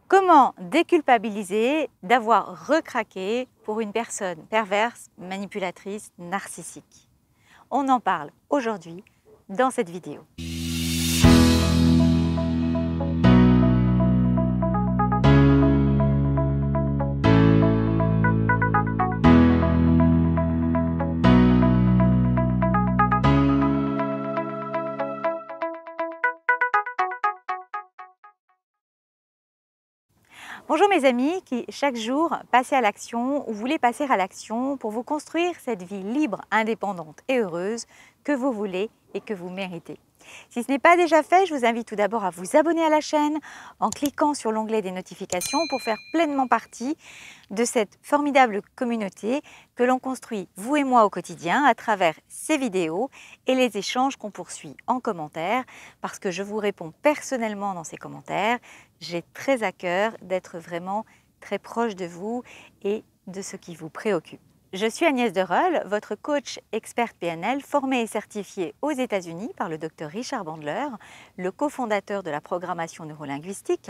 Comment déculpabiliser d'avoir recraqué pour une personne perverse, manipulatrice, narcissique? On en parle aujourd'hui dans cette vidéo. Bonjour mes amis qui chaque jour passez à l'action ou voulez passer à l'action pour vous construire cette vie libre, indépendante et heureuse que vous voulez et que vous méritez. Si ce n'est pas déjà fait, je vous invite tout d'abord à vous abonner à la chaîne en cliquant sur l'onglet des notifications pour faire pleinement partie de cette formidable communauté que l'on construit, vous et moi, au quotidien à travers ces vidéos et les échanges qu'on poursuit en commentaire parce que je vous réponds personnellement dans ces commentaires. J'ai très à cœur d'être vraiment très proche de vous et de ce qui vous préoccupe. Je suis Agnès Dereul, votre coach experte PNL, formée et certifiée aux États-Unis par le Dr Richard Bandler, le cofondateur de la programmation neurolinguistique.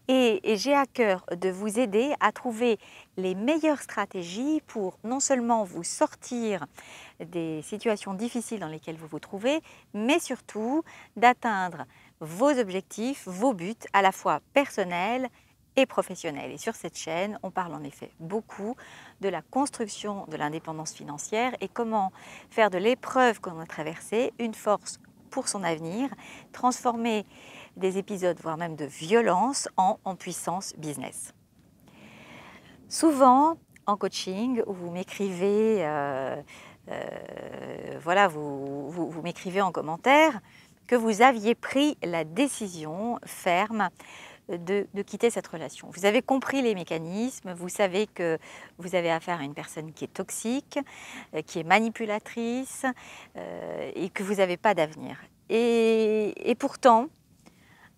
Et j'ai à cœur de vous aider à trouver les meilleures stratégies pour non seulement vous sortir des situations difficiles dans lesquelles vous vous trouvez, mais surtout d'atteindre vos objectifs, vos buts, à la fois personnels et professionnels. Et sur cette chaîne, on parle en effet beaucoup de la construction de l'indépendance financière et comment faire de l'épreuve qu'on a traversée une force pour son avenir, transformer des épisodes, voire même de violence, en puissance business. Souvent, en coaching, où vous m'écrivez, voilà, vous m'écrivez en commentaire que vous aviez pris la décision ferme de quitter cette relation. Vous avez compris les mécanismes, vous savez que vous avez affaire à une personne qui est toxique, qui est manipulatrice et que vous n'avez pas d'avenir. Et pourtant,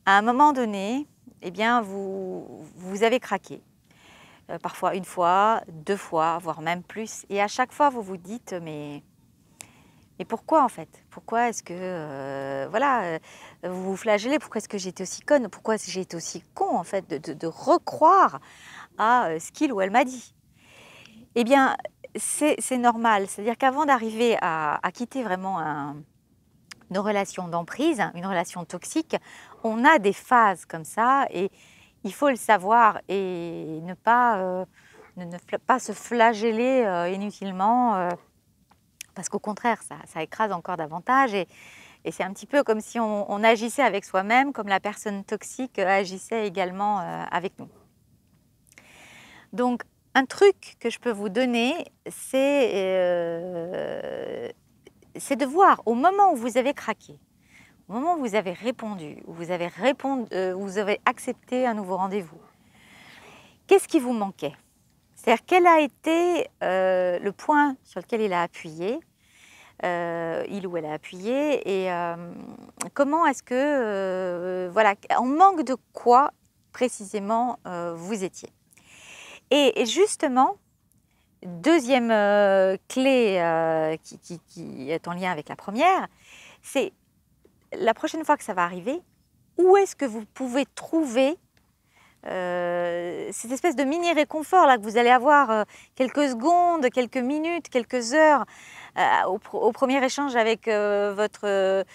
à un moment donné, eh bien, vous avez craqué. Parfois une fois, deux fois, voire même plus. Et à chaque fois, vous vous dites, mais pourquoi en fait? Pourquoi est-ce que, vous vous flagellez? Pourquoi est-ce que j'ai été aussi conne? Pourquoi j'ai été aussi con en fait de recroire à ce qu'il ou elle m'a dit? Eh bien, c'est normal. C'est-à-dire qu'avant d'arriver à quitter vraiment une relation d'emprise, une relation toxique, on a des phases comme ça et il faut le savoir et ne pas se flageller inutilement parce qu'au contraire, ça écrase encore davantage et c'est un petit peu comme si on agissait avec soi-même comme la personne toxique agissait également avec nous. Donc, un truc que je peux vous donner, c'est de voir au moment où vous avez craqué, au moment où vous avez répondu, où vous avez accepté un nouveau rendez-vous, qu'est-ce qui vous manquait? C'est-à-dire quel a été le point sur lequel il a appuyé, il ou elle a appuyé, et comment est-ce que, voilà, en manque de quoi précisément vous étiez. Et justement, deuxième clé qui est en lien avec la première, c'est la prochaine fois que ça va arriver, où est-ce que vous pouvez trouver cette espèce de mini réconfort là que vous allez avoir quelques secondes, quelques minutes, quelques heures au premier échange avec avec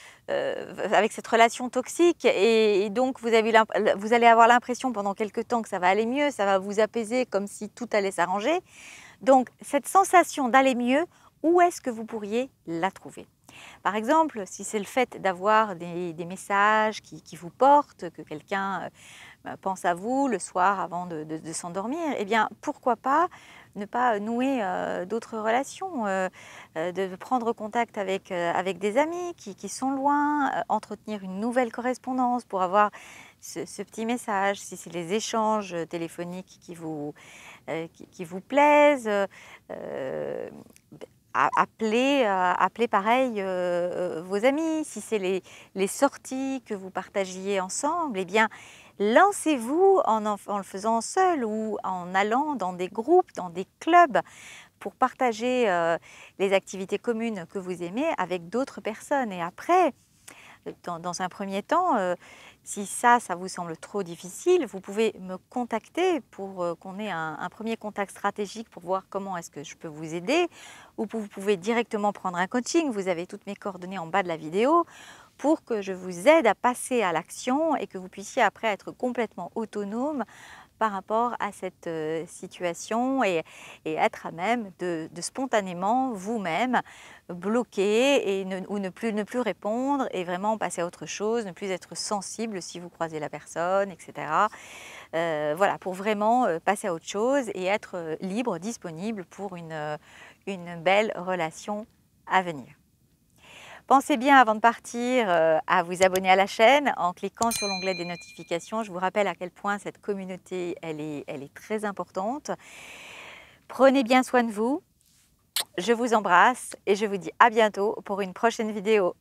cette relation toxique et donc vous allez avoir l'impression pendant quelques temps que ça va aller mieux, ça va vous apaiser comme si tout allait s'arranger. Donc cette sensation d'aller mieux, où est-ce que vous pourriez la trouver? Par exemple, si c'est le fait d'avoir des messages qui vous portent, que quelqu'un pense à vous le soir avant de s'endormir, eh bien pourquoi pas ne pas nouer d'autres relations, de prendre contact avec des amis qui sont loin, entretenir une nouvelle correspondance pour avoir ce petit message, si c'est les échanges téléphoniques qui vous plaisent. Appelez pareil vos amis, si c'est les sorties que vous partagiez ensemble, eh bien lancez-vous en le faisant seul ou en allant dans des groupes, dans des clubs pour partager les activités communes que vous aimez avec d'autres personnes. Et après, dans un premier temps, si ça vous semble trop difficile, vous pouvez me contacter pour qu'on ait un premier contact stratégique pour voir comment est-ce que je peux vous aider. Ou vous pouvez directement prendre un coaching, vous avez toutes mes coordonnées en bas de la vidéo, pour que je vous aide à passer à l'action et que vous puissiez après être complètement autonome par rapport à cette situation et être à même de spontanément vous-même bloquer ou ne plus répondre et vraiment passer à autre chose, ne plus être sensible si vous croisez la personne, etc. Voilà, pour vraiment passer à autre chose et être libre, disponible pour une belle relation à venir. Pensez bien avant de partir à vous abonner à la chaîne en cliquant sur l'onglet des notifications. Je vous rappelle à quel point cette communauté elle est très importante. Prenez bien soin de vous. Je vous embrasse et je vous dis à bientôt pour une prochaine vidéo.